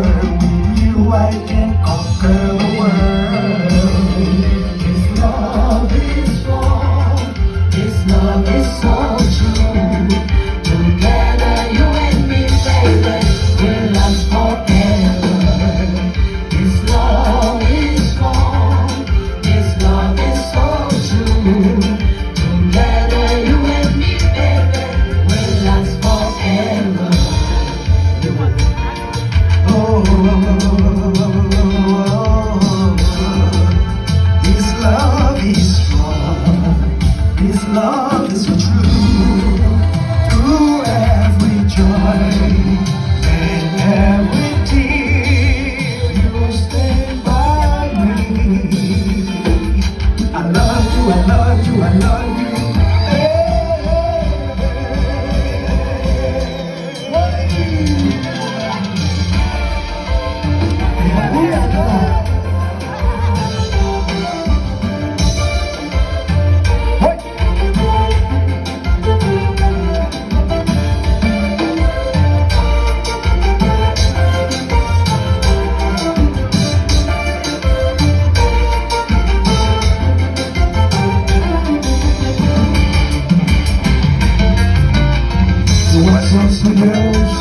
With you I can conquer the world. This love is strong, this love is so true. Together you and me, baby, will last forever. This love is strong, this love is so true. Together you and me, baby, will last forever. Oh, this love is strong, this love is true. Through every joy and every tear, you stand by me. I love you, I love you, I love you. Situações de Deus,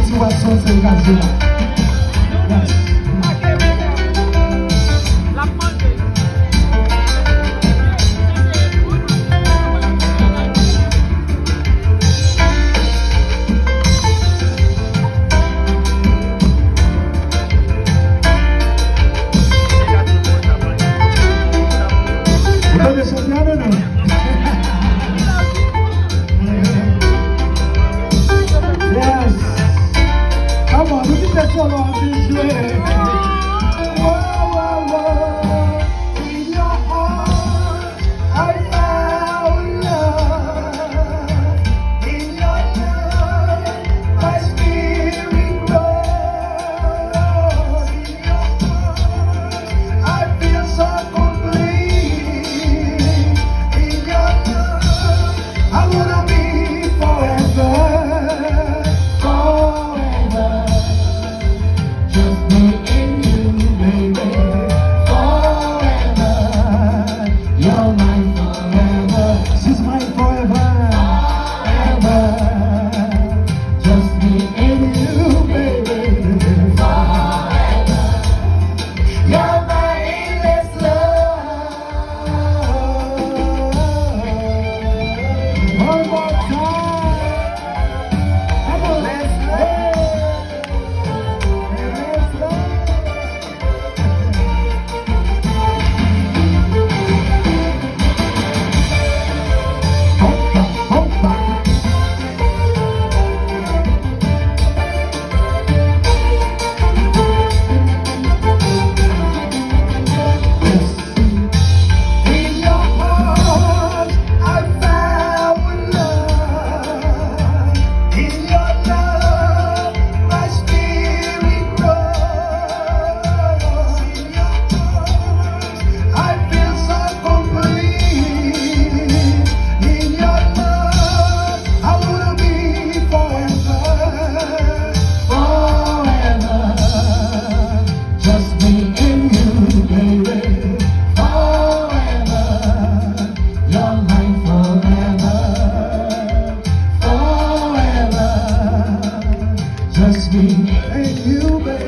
situações de Brasil. Just me and you, baby.